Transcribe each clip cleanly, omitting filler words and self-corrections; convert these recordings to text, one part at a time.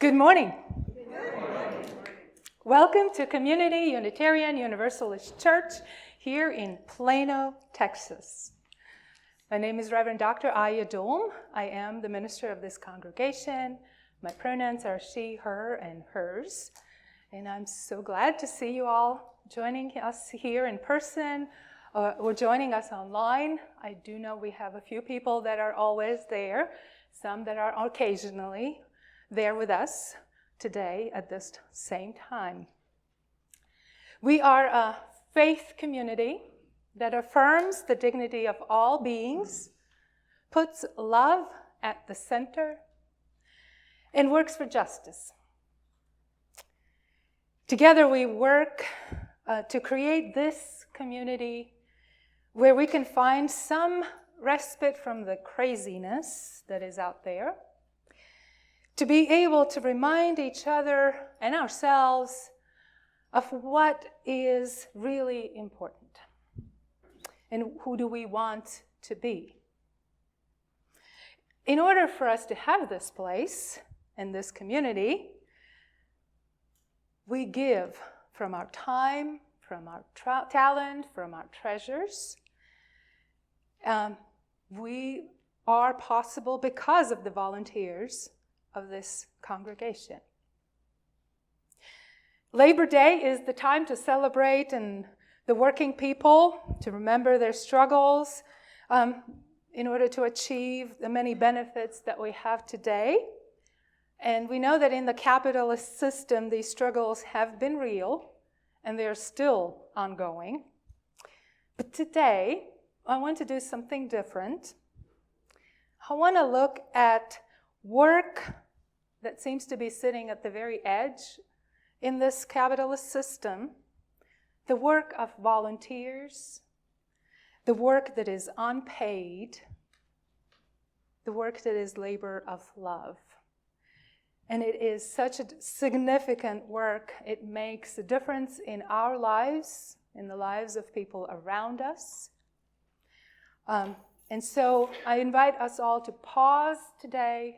Good morning. Welcome to Community Unitarian Universalist Church here in Plano, Texas. My name is Reverend Dr. Aija Duelm. I am the minister of this congregation. My pronouns are she, her, and hers. And I'm so glad to see you all joining us here in person or joining us online. I do know we have a few people that are always there, some that are occasionally there with us today at this same time. We are a faith community that affirms the dignity of all beings, puts love at the center, and works for justice. Together we work to create this community where we can find some respite from the craziness that is out there, to be able to remind each other and ourselves of what is really important and who do we want to be. In order for us to have this place and this community, we give from our time, from our talent, from our treasures. We are possible because of the volunteers of this congregation. Labor Day is the time to celebrate and the working people, to remember their struggles in order to achieve the many benefits that we have today. And we know that in the capitalist system, these struggles have been real and they're still ongoing. But today, I want to do something different. I want to look at work that seems to be sitting at the very edge in this capitalist system, the work of volunteers, the work that is unpaid, the work that is labor of love. And it is such a significant work. It makes a difference in our lives, in the lives of people around us. And so I invite us all to pause today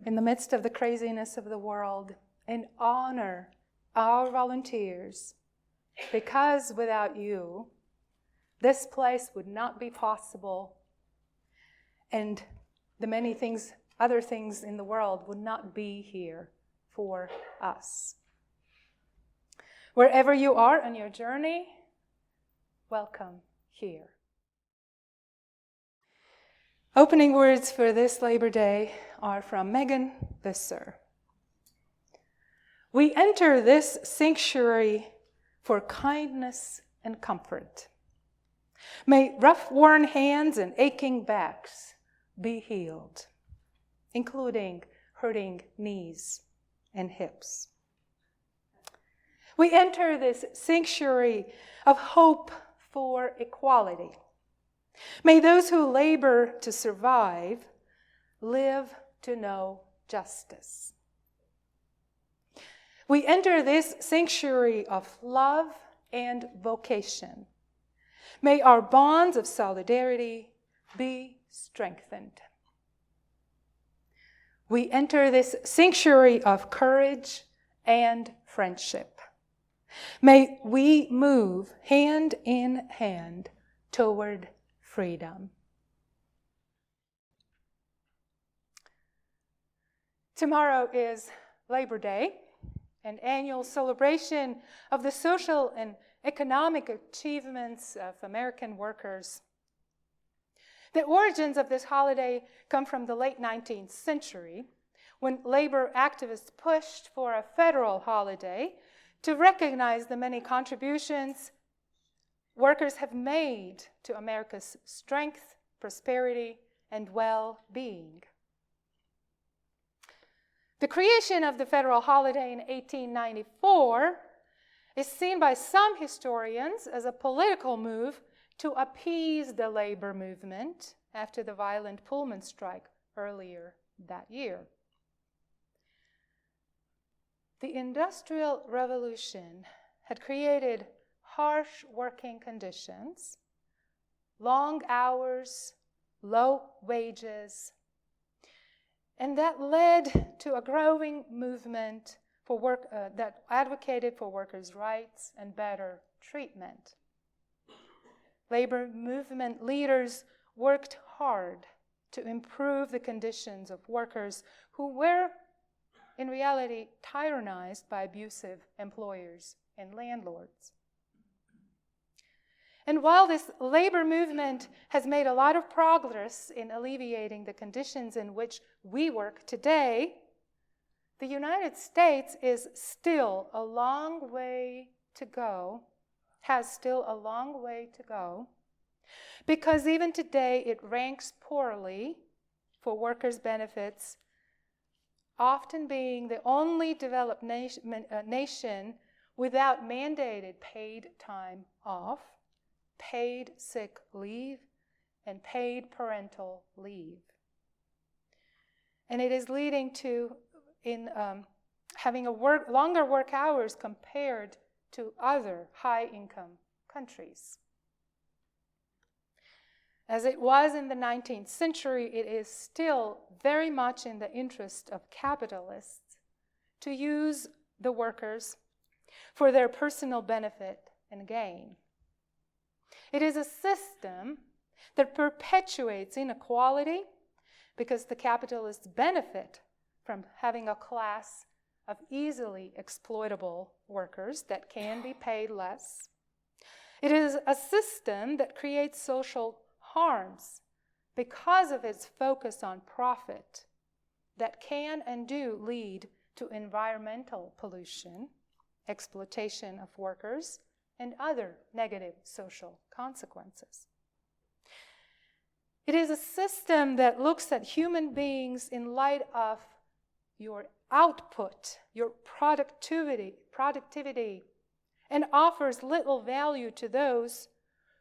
in the midst of the craziness of the world and honor our volunteers, because without you, this place would not be possible, and the many things, other things in the world would not be here for us. Wherever you are on your journey, welcome here. Opening words for this Labor Day are from Visser. We enter this sanctuary for kindness and comfort. May rough, worn hands and aching backs be healed, including hurting knees and hips. We enter this sanctuary of hope for equality. May those who labor to survive live to know justice. We enter this sanctuary of love and vocation. May our bonds of solidarity be strengthened. We enter this sanctuary of courage and friendship. May we move hand in hand toward freedom. Tomorrow is Labor Day, an annual celebration of the social and economic achievements of American workers. The origins of this holiday come from the late 19th century, when labor activists pushed for a federal holiday to recognize the many contributions workers have made to America's strength, prosperity, and well-being. The creation of the federal holiday in 1894 is seen by some historians as a political move to appease the labor movement after the violent Pullman strike earlier that year. The Industrial Revolution had created harsh working conditions, long hours, low wages, And that led to a growing movement for work that advocated for workers' rights and better treatment. Labor movement leaders worked hard to improve the conditions of workers who were, in reality, tyrannized by abusive employers and landlords. And while this labor movement has made a lot of progress in alleviating the conditions in which we work today, the United States is still a long way to go, has still a long way to go, because even today it ranks poorly for workers' benefits, often being the only developed nation without mandated paid time off, paid sick leave, and paid parental leave. And it is leading to having longer work hours compared to other high-income countries. As it was in the 19th century, it is still very much in the interest of capitalists to use the workers for their personal benefit and gain. It is a system that perpetuates inequality because the capitalists benefit from having a class of easily exploitable workers that can be paid less. It is a system that creates social harms because of its focus on profit that can and do lead to environmental pollution, exploitation of workers, and other negative social consequences. It is a system that looks at human beings in light of your output, your productivity, and offers little value to those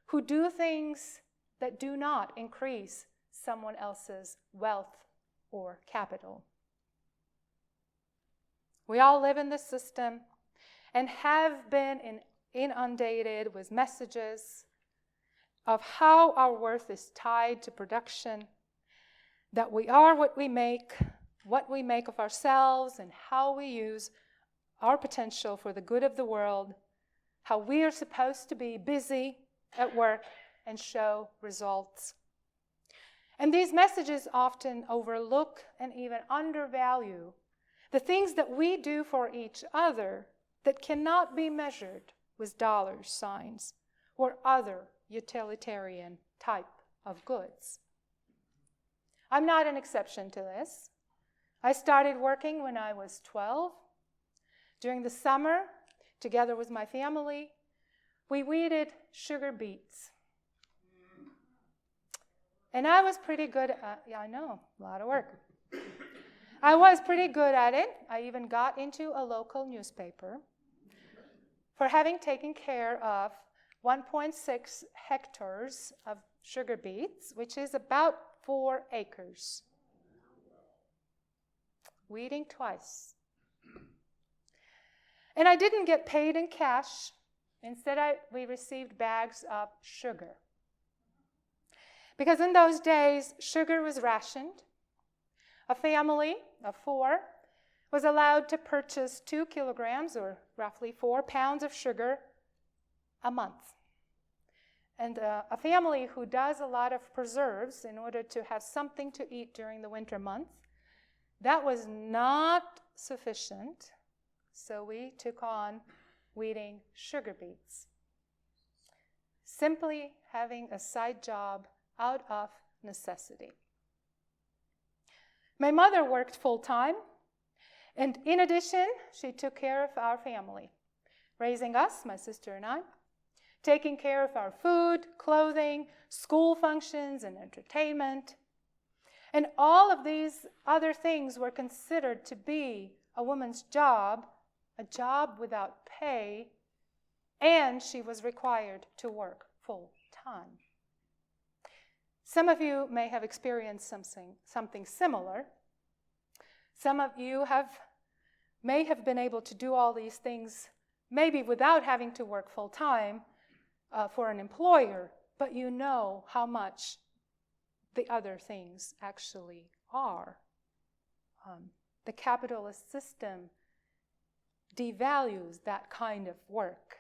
who do things that do not increase someone else's wealth or capital. We all live in this system and have been inundated with messages of how our worth is tied to production, that we are what we make of ourselves, and how we use our potential for the good of the world, how we are supposed to be busy at work and show results. And these messages often overlook and even undervalue the things that we do for each other that cannot be measured with dollar signs or other utilitarian type of goods. I'm not an exception to this. I started working when I was 12. During the summer, together with my family, we weeded sugar beets. And I was pretty good at, I know, a lot of work. I was pretty good at it. I even got into a local newspaper for having taken care of 1.6 hectares of sugar beets, which is about 4 acres. Weeding twice. And I didn't get paid in cash. Instead, we received bags of sugar. Because in those days, sugar was rationed. A family of 4 was allowed to purchase 2 kilograms, or roughly 4 pounds of sugar a month. And a family who does a lot of preserves in order to have something to eat during the winter months, that was not sufficient. So we took on weeding sugar beets. Simply having a side job out of necessity. My mother worked full-time, and in addition, she took care of our family, raising us, my sister and I, taking care of our food, clothing, school functions, and entertainment. And all of these other things were considered to be a woman's job, a job without pay, and she was required to work full-time. Some of you may have experienced something similar. Some of you may have been able to do all these things maybe without having to work full-time for an employer, but you know how much the other things actually are. the capitalist system devalues that kind of work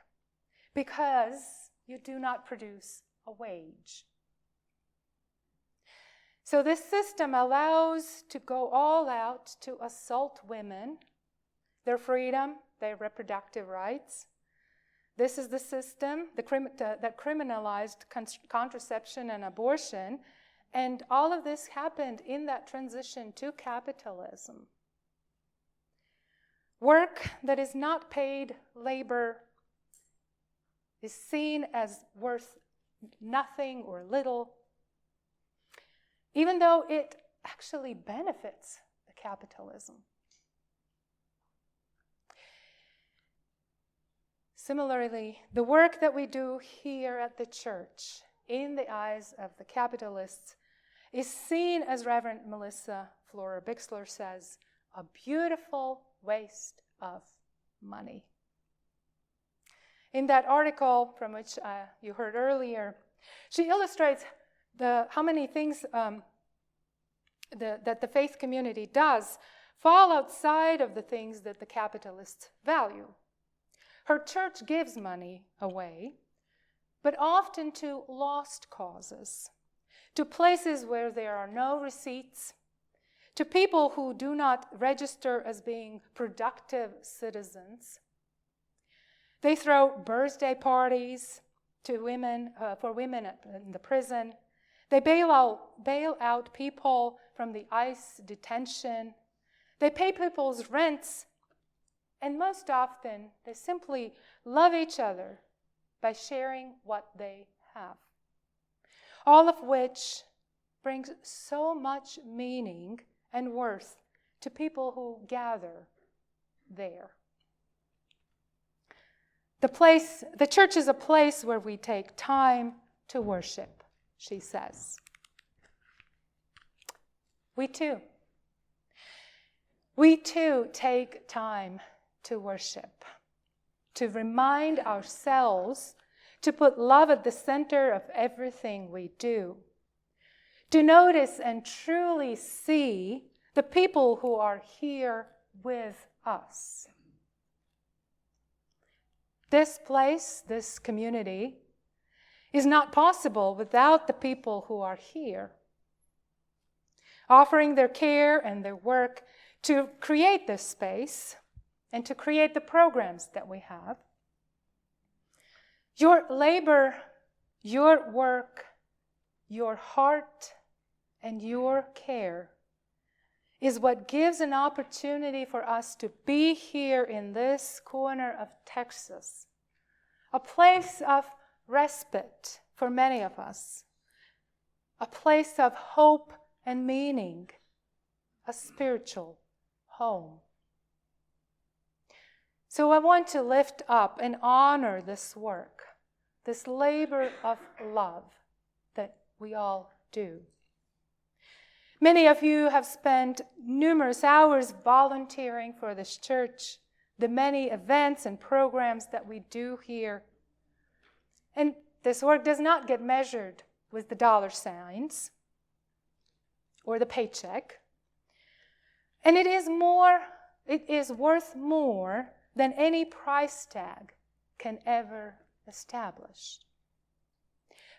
because you do not produce a wage. So this system allows to go all out to assault women, their freedom, their reproductive rights. This is the system that criminalized contraception and abortion, and all of this happened in that transition to capitalism. Work that is not paid labor is seen as worth nothing or little, even though it actually benefits the capitalism. Similarly, the work that we do here at the church, in the eyes of the capitalists, is seen, as Reverend Melissa Flora-Bixler says, a beautiful waste of money. In that article from which you heard earlier, she illustrates how many things that the faith community does fall outside of the things that the capitalists value. Her church gives money away, but often to lost causes, to places where there are no receipts, to people who do not register as being productive citizens. They throw birthday parties to women, for women in the prison. They bail out people from the ICE detention. They pay people's rents. And most often, they simply love each other by sharing what they have. All of which brings so much meaning and worth to people who gather there. The church is a place where we take time to worship, she says. We too take time to worship, to remind ourselves to put love at the center of everything we do, to notice and truly see the people who are here with us. This place, this community, is not possible without the people who are here, offering their care and their work to create this space and to create the programs that we have. Your labor, your work, your heart, and your care is what gives an opportunity for us to be here in this corner of Texas, a place of respite for many of us, a place of hope and meaning, a spiritual home. So I want to lift up and honor this work, this labor of love that we all do. Many of you have spent numerous hours volunteering for this church, the many events and programs that we do here. And this work does not get measured with the dollar signs or the paycheck. And it is worth more than any price tag can ever establish.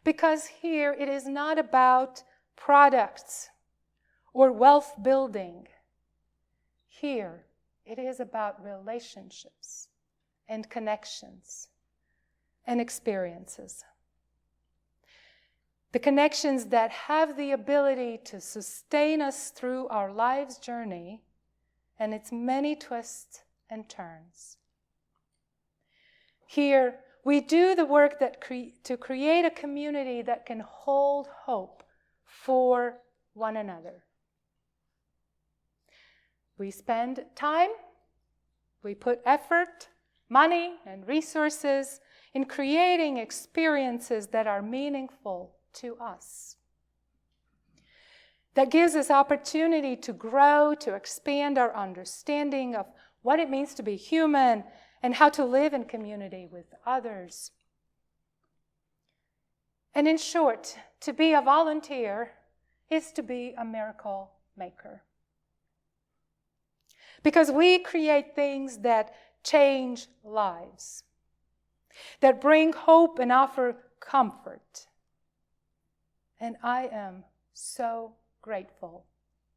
Because here it is not about products or wealth building. Here it is about relationships and connections and experiences. The connections that have the ability to sustain us through our life's journey and its many twists and turns. Here, we do the work to create a community that can hold hope for one another. We spend time, we put effort, money, and resources in creating experiences that are meaningful to us. That gives us opportunity to grow, to expand our understanding of what it means to be human and how to live in community with others. And in short, to be a volunteer is to be a miracle maker. Because we create things that change lives, that bring hope and offer comfort. And I am so grateful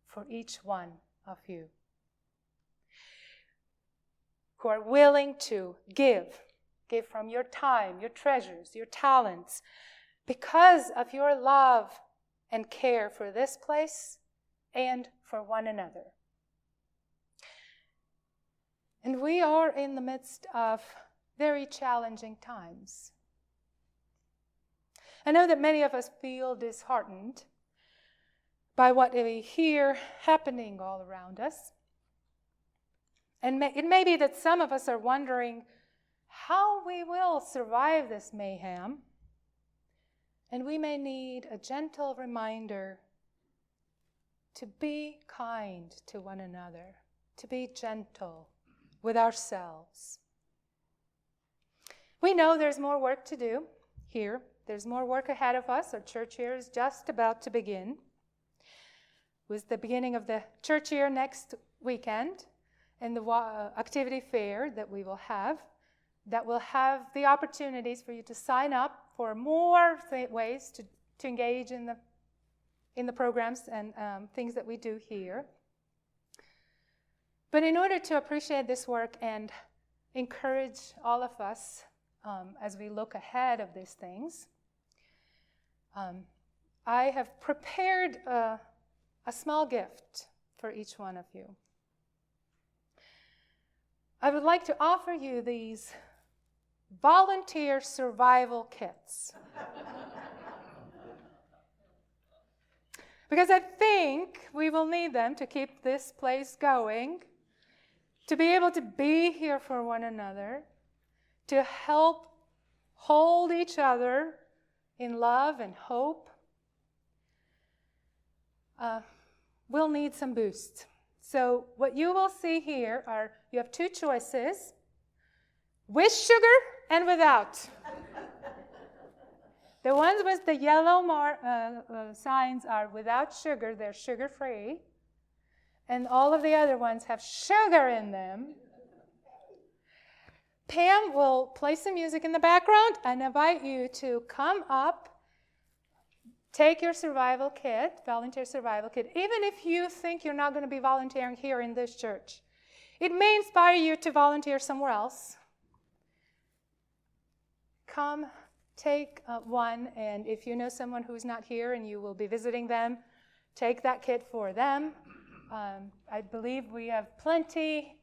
for each one of you who are willing to give from your time, your treasures, your talents, because of your love and care for this place and for one another. And we are in the midst of very challenging times. I know that many of us feel disheartened by what we hear happening all around us. And it may be that some of us are wondering how we will survive this mayhem. And we may need a gentle reminder to be kind to one another, to be gentle with ourselves. We know there's more work to do here. There's more work ahead of us. Our church year is just about to begin. With the beginning of the church year next weekend and the activity fair that we will have, that will have the opportunities for you to sign up for more ways to engage in the programs and things that we do here. But in order to appreciate this work and encourage all of us as we look ahead of these things, I have prepared a small gift for each one of you. I would like to offer you these volunteer survival kits. Because I think we will need them to keep this place going, to be able to be here for one another, to help hold each other in love and hope. We'll need some boost. So what you will see here are, you have two choices, with sugar and without. The ones with the yellow signs are without sugar, they're sugar-free. And all of the other ones have sugar in them. Pam will play some music in the background and invite you to come up, take your survival kit, volunteer survival kit, even if you think you're not going to be volunteering here in this church. It may inspire you to volunteer somewhere else. Come, take one, and if you know someone who's not here and you will be visiting them, take that kit for them. I believe we have plenty.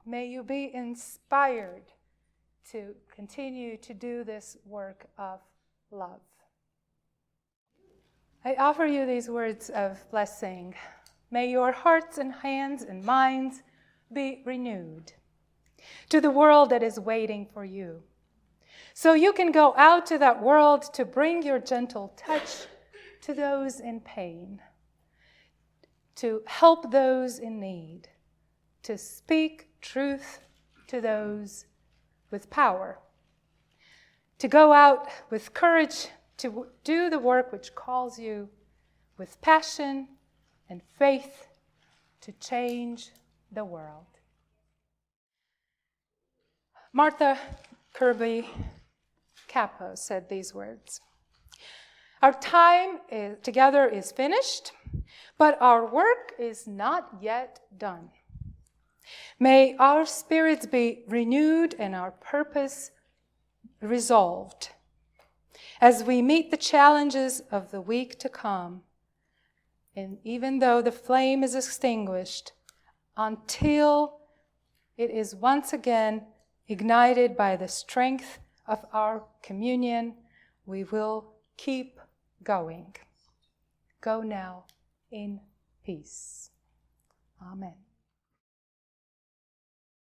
May you be inspired to continue to do this work of love. I offer you these words of blessing. May your hearts and hands and minds be renewed to the world that is waiting for you. So you can go out to that world to bring your gentle touch to those in pain, to help those in need, to speak truth to those with power, to go out with courage to do the work which calls you with passion and faith to change the world. Martha Kirby Capo said these words: "Our time together is finished, but our work is not yet done. May our spirits be renewed and our purpose resolved as we meet the challenges of the week to come. And even though the flame is extinguished, until it is once again ignited by the strength of our communion, we will keep going. Go now in peace." Amen.